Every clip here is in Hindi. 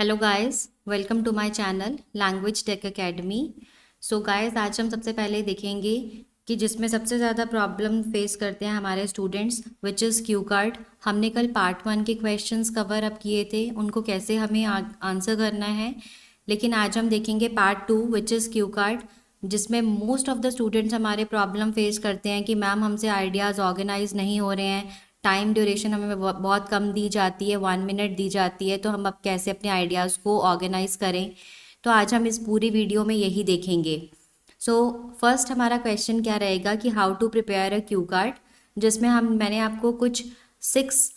Hello guys, welcome to my channel language tech academy. So guys, आज हम सबसे पहले देखेंगे कि जिसमें सबसे ज़्यादा प्रॉब्लम फेस करते हैं हमारे students, which is Q card. हमने कल पार्ट 1 के क्वेश्चंस कवर अप किए थे, उनको कैसे हमें आंसर करना है। लेकिन आज हम देखेंगे part 2 which is Q card, जिसमें मोस्ट ऑफ द स्टूडेंट्स हमारे प्रॉब्लम फेस करते हैं कि मैम हमसे आइडियाज़ ऑर्गेनाइज नहीं हो रहे हैं, टाइम ड्यूरेशन हमें बहुत कम दी जाती है, 1 मिनट दी जाती है, तो हम अब कैसे अपने आइडियाज़ को ऑर्गेनाइज करें। तो आज हम इस पूरी वीडियो में यही देखेंगे। सो फर्स्ट हमारा क्वेश्चन क्या रहेगा कि how to prepare a cue card, जिसमें मैंने आपको कुछ 6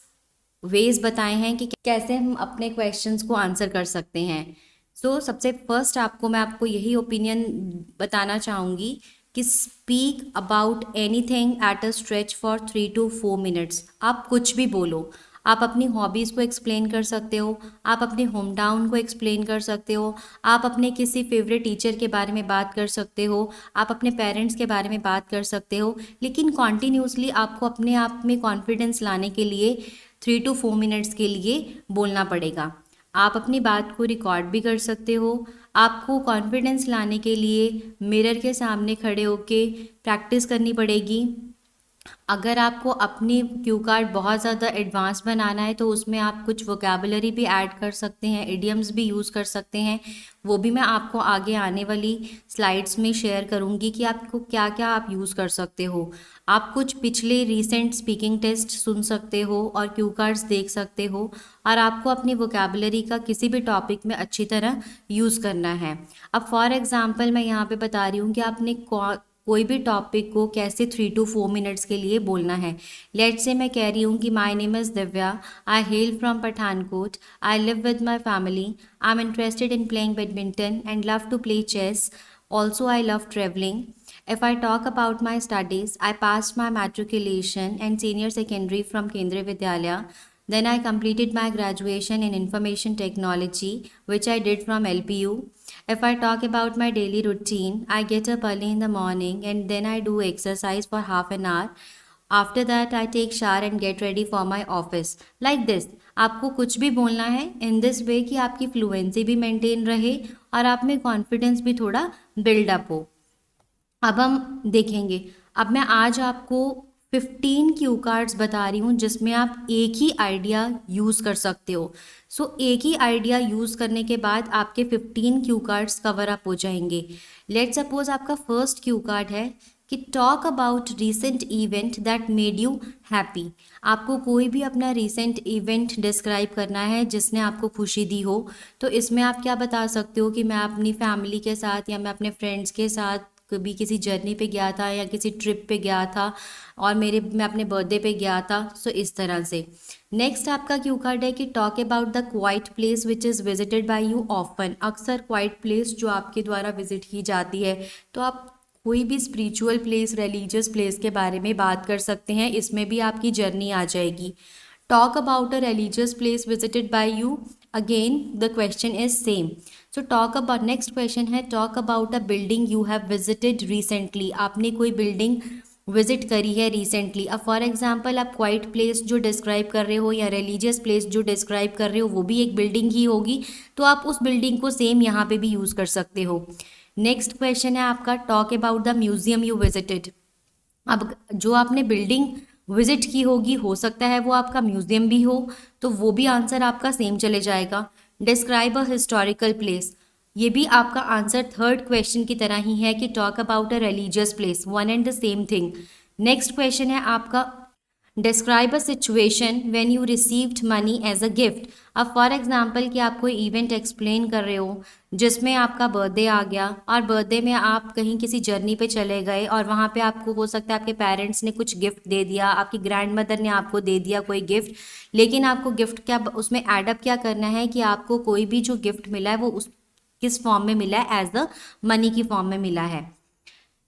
वेज बताए हैं कि कैसे हम अपने क्वेश्चंस को आंसर कर सकते हैं। सबसे फर्स्ट मैं आपको यही ओपिनियन बताना चाहूँगी कि speak about anything at a stretch for 3 to 4 minutes. आप कुछ भी बोलो। आप अपनी हॉबीज़ को एक्सप्लेन कर सकते हो, आप अपने होम टाउन को एक्सप्लेन कर सकते हो, आप अपने किसी फेवरेट टीचर के बारे में बात कर सकते हो, आप अपने पेरेंट्स के बारे में बात कर सकते हो। लेकिन कॉन्टीन्यूसली आपको अपने आप में कॉन्फिडेंस लाने के लिए 3 to 4 मिनट्स के लिए बोलना पड़ेगा। आप अपनी बात को रिकॉर्ड भी कर सकते हो। आपको कॉन्फिडेंस लाने के लिए मिरर के सामने खड़े होके प्रैक्टिस करनी पड़ेगी। अगर आपको अपनी क्यू कार्ड बहुत ज़्यादा एडवांस बनाना है तो उसमें आप कुछ वोकेबलरी भी ऐड कर सकते हैं, इडियम्स भी यूज़ कर सकते हैं। वो भी मैं आपको आगे आने वाली स्लाइड्स में शेयर करूँगी कि आपको क्या क्या आप यूज़ कर सकते हो। आप कुछ पिछले रीसेंट स्पीकिंग टेस्ट सुन सकते हो और क्यू कार्ड्स देख सकते हो, और आपको अपनी वोकेबलरी का किसी भी टॉपिक में अच्छी तरह यूज़ करना है। अब फॉर एग्ज़ाम्पल मैं यहाँ पे बता रही हूँ कि आपने कोई भी टॉपिक को कैसे 3 to 4 मिनट्स के लिए बोलना है। लेट से मैं कह रही हूँ कि my name is Divya, I hail from Pathankot, I live with my family, I am interested in playing badminton and love to play chess, also I love travelling. If I talk about my studies, I passed my matriculation and senior secondary from Kendriya Vidyalaya. Then I completed my graduation in information technology, which I did from LPU. If I talk about my daily routine, I get up early in the morning and then I do exercise for half an hour. After that, I take shower and get ready for my office. Like this. आपको कुछ भी बोलना है इन दिस वे कि आपकी फ्लुएंसी भी मेंटेन रहे और आप में कॉन्फिडेंस भी थोड़ा बिल्डअप हो। अब हम देखेंगे। अब मैं आज आपको 15 क्यू कार्ड्स बता रही हूँ जिसमें आप एक ही आइडिया यूज़ कर सकते हो। एक ही आइडिया यूज़ करने के बाद आपके 15 क्यू कार्ड्स कवर अप हो जाएंगे। लेट सपोज आपका फर्स्ट क्यू कार्ड है कि talk about recent event that made you happy. आपको कोई भी अपना रीसेंट इवेंट डिस्क्राइब करना है जिसने आपको खुशी दी हो। तो इसमें आप क्या बता सकते हो कि मैं अपनी फैमिली के साथ या मैं अपने फ्रेंड्स के साथ कभी किसी जर्नी पे गया था या किसी ट्रिप पे गया था और मैं अपने बर्थडे पे गया था। इस तरह से। नेक्स्ट आपका क्यू कार्ड है कि talk about the quite place which is visited by you often. अक्सर क्वाइट प्लेस जो आपके द्वारा विजिट की जाती है, तो आप कोई भी स्पिरिचुअल प्लेस, रिलीजियस प्लेस के बारे में बात कर सकते हैं। इसमें भी आपकी जर्नी आ जाएगी। Talk about a religious place visited by you, again the question is same. Talk about, next question है talk about a building you have visited recently. आपने कोई बिल्डिंग विजिट करी है रिसेंटली। अब फॉर एग्जाम्पल आप क्वाइट प्लेस जो डिस्क्राइब कर रहे हो या रिलीजियस प्लेस जो डिस्क्राइब कर रहे हो वो भी एक बिल्डिंग ही होगी, तो आप उस बिल्डिंग को सेम यहाँ पे भी यूज़ कर सकते हो। नेक्स्ट क्वेश्चन है आपका talk about the museum you visited. अब जो आपने बिल्डिंग विजिट की होगी, हो सकता है वो आपका म्यूजियम भी हो, तो वो भी आंसर आपका सेम चले जाएगा। डिस्क्राइब अ हिस्टोरिकल प्लेस, ये भी आपका आंसर थर्ड क्वेश्चन की तरह ही है कि talk about a religious place, one and the same thing. Next question है आपका describe a situation when you received money as a gift. अब फॉर एग्जांपल कि आप कोई इवेंट एक्सप्लेन कर रहे हो जिसमें आपका बर्थडे आ गया और बर्थडे में आप कहीं किसी जर्नी पे चले गए और वहाँ पे आपको हो सकता है आपके पेरेंट्स ने कुछ गिफ्ट दे दिया, आपकी ग्रैंड मदर ने आपको दे दिया कोई गिफ्ट, लेकिन आपको गिफ्ट क्या उसमें एडअप क्या करना है कि आपको कोई भी जो गिफ्ट मिला है वो उस किस फॉर्म में मिला है, एज द मनी की फॉर्म में मिला है।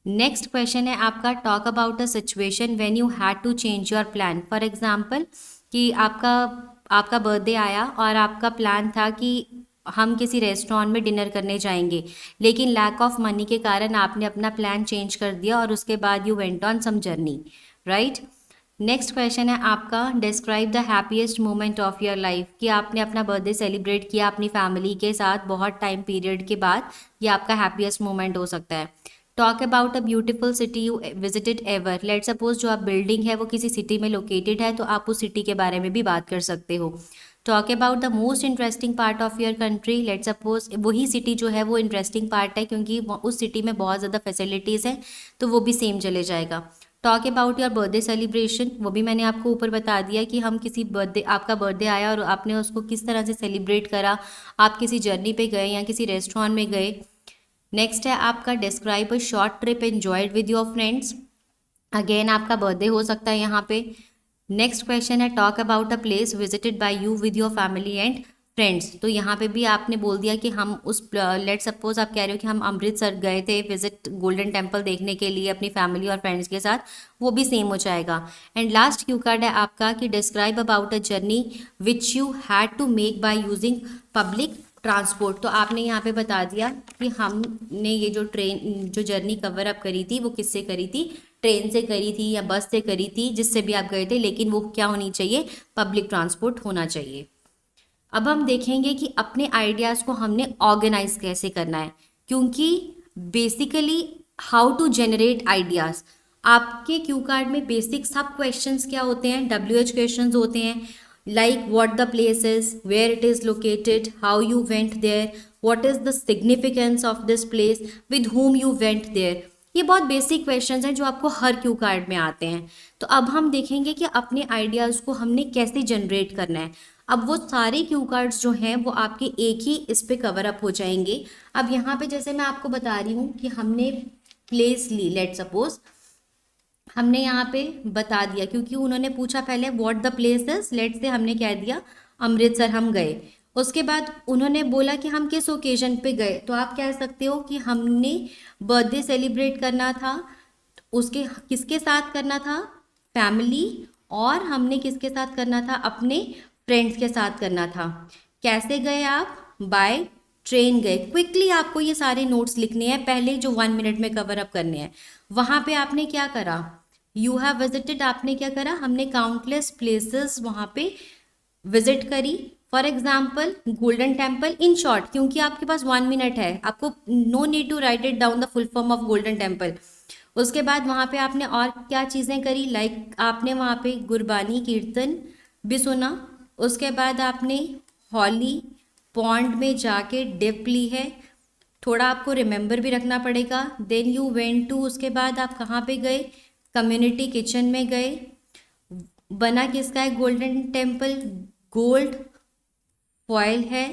नेक्स्ट क्वेश्चन है आपका talk about a situation when you had to change your plan. For example कि आपका बर्थडे आया और आपका प्लान था कि हम किसी रेस्टोरेंट में डिनर करने जाएंगे, लेकिन लैक ऑफ मनी के कारण आपने अपना प्लान चेंज कर दिया और उसके बाद you went on some journey, right. Next question है आपका, describe the happiest moment of your life, कि आपने अपना बर्थडे सेलिब्रेट किया अपनी फैमिली के साथ बहुत टाइम पीरियड के बाद, ये आपका हैप्पीएस्ट मोमेंट हो सकता है। Talk about a beautiful city you visited ever, let suppose जो आप बिल्डिंग है वो किसी सिटी में लोकेटेड है तो आप उस सिटी के बारे में भी बात कर सकते हो। Talk about the most interesting part of your country, let suppose वही सिटी जो है वो इंटरेस्टिंग पार्ट है क्योंकि उस सिटी में बहुत ज़्यादा फैसिलिटीज़ हैं, तो वो भी सेम चले जाएगा। Talk about your birthday celebration, वो भी मैंने आपको ऊपर बता दिया कि हम किसी बर्थडे, आपका बर्थडे आया और आपने उसको किस तरह से सेलिब्रेट करा, आप किसी जर्नी पे गए या किसी रेस्टोरेंट में गए। नेक्स्ट है आपका, describe a short trip enjoyed with your friends, again आपका बर्थडे हो सकता है यहाँ पे। नेक्स्ट क्वेश्चन है, talk about a place visited by you with your family and friends, तो यहाँ पे भी आपने बोल दिया कि हम उस, लेट सपोज आप कह रहे हो कि हम अमृतसर गए थे विजिट गोल्डन टेम्पल देखने के लिए अपनी फैमिली और फ्रेंड्स के साथ, वो भी सेम हो जाएगा। एंड लास्ट क्यू कार्ड है आपका कि describe about a journey which you had to make by using public transport, तो आपने यहाँ पे बता दिया कि हमने ये जो जर्नी कवर अप करी थी वो किससे करी थी, ट्रेन से करी थी या बस से करी थी, जिससे भी आप गए थे, लेकिन वो क्या होनी चाहिए, पब्लिक ट्रांसपोर्ट होना चाहिए। अब हम देखेंगे कि अपने आइडियाज़ को हमने ऑर्गेनाइज कैसे करना है, क्योंकि basically how to generate ideas, आपके क्यू कार्ड में बेसिक सब क्वेश्चंस क्या होते हैं, WH क्वेश्चंस होते हैं, like what the place is, where it is located, how you went there, what is the significance of this place, with whom you went there. ये बहुत बेसिक क्वेश्चंस हैं जो आपको हर क्यू कार्ड में आते हैं। तो अब हम देखेंगे कि अपने आइडियाज़ को हमने कैसे जनरेट करना है। अब वो सारे क्यू कार्ड्स जो हैं वो आपके एक ही इस पे कवर अप हो जाएंगे। अब यहाँ पे जैसे मैं आपको बता रही हूँ कि हमने प्लेस ली, लेट सपोज हमने यहाँ पे बता दिया क्योंकि उन्होंने पूछा पहले what the place is, let say हमने कह दिया अमृतसर हम गए। उसके बाद उन्होंने बोला कि हम किस ओकेजन पे गए, तो आप कह सकते हो कि हमने बर्थडे सेलिब्रेट करना था, उसके किसके साथ करना था, फैमिली, और हमने किसके साथ करना था, अपने फ्रेंड्स के साथ करना था। कैसे गए आप, बाय ट्रेन गए। क्विकली आपको ये सारे नोट्स लिखने हैं, पहले जो 1 मिनट में कवर अप करने हैं। वहाँ पे आपने क्या करा, यू हैव विजिटेड, आपने क्या करा, हमने काउंटलेस प्लेसेस वहाँ पे विजिट करी। For example Golden Temple, in short, क्योंकि आपके पास 1 मिनट है, आपको no need to write it down the full form of Golden Temple. उसके बाद वहाँ पे आपने और क्या चीज़ें करी, लाइक आपने वहाँ पे गुरबानी कीर्तन भी सुना। उसके बाद आपने हॉली पॉन्ड में जाके डिप ली है, थोड़ा आपको रिमेंबर भी रखना पड़ेगा। देन यू वेंट टू, उसके बाद आप कहाँ पे गए, कम्युनिटी किचन में गए। बना किसका है, गोल्डन टेम्पल, गोल्ड फॉयल है।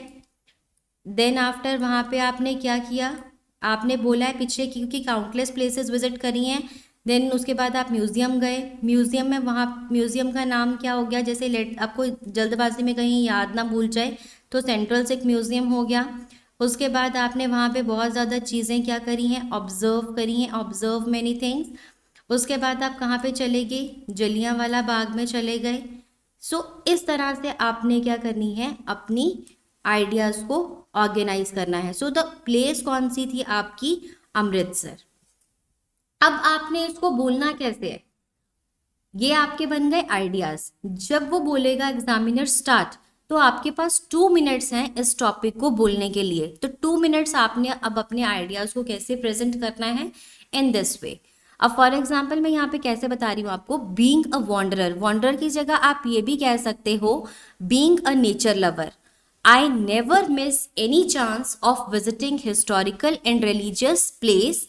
देन आफ्टर वहाँ पे आपने क्या किया, आपने बोला है पीछे क्योंकि काउंटलेस प्लेसेस विजिट करी हैं। देन उसके बाद आप म्यूज़ियम गए, म्यूज़ियम में वहाँ म्यूज़ियम का नाम क्या हो गया, जैसे लेट आपको जल्दबाजी में कहीं याद ना भूल जाए तो सेंट्रल सिख म्यूज़ियम हो गया। उसके बाद आपने वहाँ पे बहुत ज़्यादा चीज़ें क्या करी हैं, ऑब्जर्व करी हैं, ऑब्जर्व मैनी थिंग्स। उसके बाद आप कहाँ पे चले गए, जलियांवाला बाग में चले गए। सो इस तरह से आपने क्या करनी है, अपनी आइडियाज़ को ऑर्गेनाइज करना है। सो द प्लेस कौन सी थी आपकी, अमृतसर। अब आपने इसको बोलना कैसे है, ये आपके बन गए आइडियाज़। जब वो बोलेगा एग्जामिनर स्टार्ट, तो आपके पास 2 मिनट्स हैं इस टॉपिक को बोलने के लिए। तो 2 मिनट्स आपने अब अपने आइडियाज़ को कैसे प्रेजेंट करना है, इन दिस वे। अब फॉर एग्जाम्पल मैं यहाँ पे कैसे बता रही हूँ आपको, बीइंग अ वॉन्डरर, वॉन्डरर की जगह आप ये भी कह सकते हो being a nature lover. I never miss any chance of visiting historical and religious place.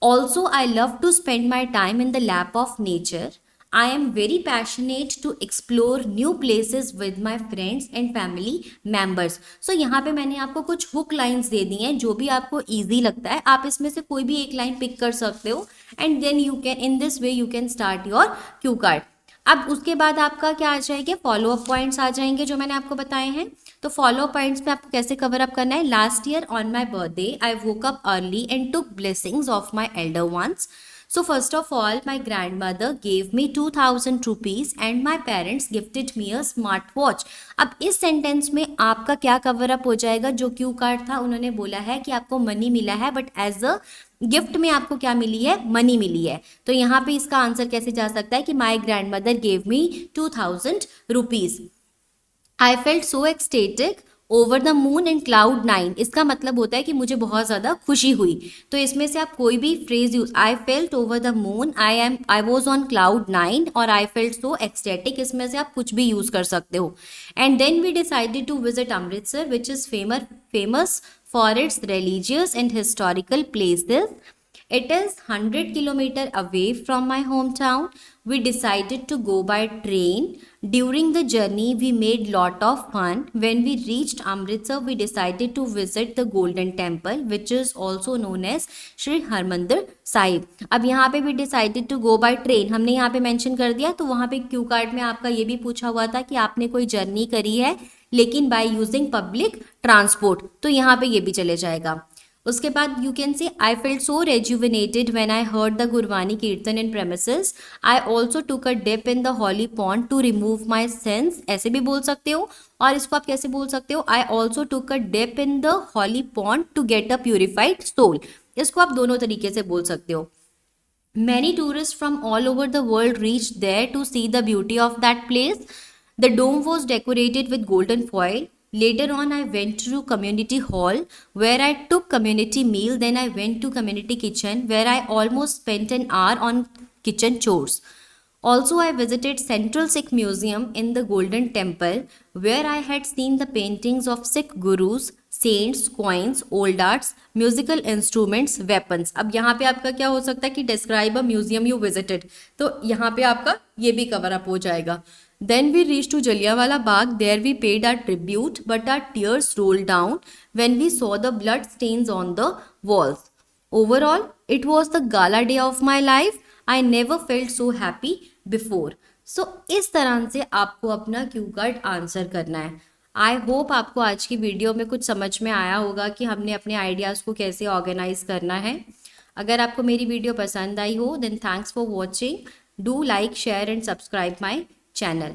Also, I love to spend my time in the lap of nature. I am very passionate to explore new places with my friends and family members. So यहाँ पे मैंने आपको कुछ हुक लाइन्स दे दी हैं, जो भी आपको easy लगता है आप इसमें से कोई भी एक लाइन पिक कर सकते हो, and then you can in this way you can start your cue card. अब उसके बाद आपका क्या आ जाएंगे, फॉलो अप पॉइंट्स आ जाएंगे जो मैंने आपको बताए हैं। तो फॉलो अप पॉइंट्स पे आपको कैसे कवर अप करना है, last year on my birthday I woke up early and took blessings of my elder ones. So first of all, my grandmother gave me 2000 rupees and my parents gifted me a smart watch. अब इस सेंटेंस में आपका क्या कवर अप हो जाएगा, जो क्यू कार्ड था उन्होंने बोला है कि आपको मनी मिला है बट एज अ गिफ्ट में आपको क्या मिली है, मनी मिली है। तो यहाँ पे इसका आंसर कैसे जा सकता है कि my grand mother gave me 2000 rupees. I felt so ecstatic over the moon in cloud 9, इसका मतलब होता है कि मुझे बहुत ज़्यादा खुशी हुई। तो इसमें से आप कोई भी phrase use, I felt over the moon, I was on cloud 9 और आई फेल्ट सो एक्सटेटिक, इसमें से आप कुछ भी यूज कर सकते हो। And then we decided to visit Amritsar which is famous for its religious and historical places. It is 100 kilometers away from my hometown. We decided to go by train. During the journey, we made lot of fun. When we reached Amritsar, we decided to visit the Golden Temple, which is also known as Shri Harmandir Sahib. अब यहाँ पे भी decided to go by train हमने यहाँ पे mention कर दिया, तो वहाँ पे क्यू कार्ड में आपका ये भी पूछा हुआ था कि आपने कोई जर्नी करी है लेकिन by using public transport, तो यहाँ पे ये भी चले जाएगा। उसके बाद you can say I felt so rejuvenated when I heard the Gurbani kirtan in premises. I also took a dip in the holy pond to remove my sense, ऐसे भी बोल सकते हो। और इसको आप कैसे बोल सकते हो, I also took a dip in the holy pond to get a purified soul, इसको आप दोनों तरीके से बोल सकते हो। Many tourists from all over the world reached there to see the beauty of that place. The dome was decorated with golden foil. Later on, I went to community hall where I took community meal. Then I went to community kitchen where I almost spent an hour on kitchen chores. Also, I visited Central Sikh Museum in the Golden Temple where I had seen the paintings of Sikh gurus, saints, coins, old arts, musical instruments, weapons. अब यहाँ पे आपका क्या हो सकता है कि describe a museum you visited, तो यहाँ पे आपका ये भी कवर अप हो जाएगा। Then we reach to Jallianwala Bagh, there we paid our tribute but our tears roll down when we saw the blood stains on the walls. Overall it was the gala day of my life, I never felt so happy before. So इस तरह से आपको अपना क्यू कार्ड आंसर करना है। आई होप आपको आज की वीडियो में कुछ समझ में आया होगा कि हमने अपने आइडियाज़ को कैसे ऑर्गेनाइज करना है। अगर आपको मेरी वीडियो पसंद आई हो then thanks for watching, do like, share and subscribe my channel.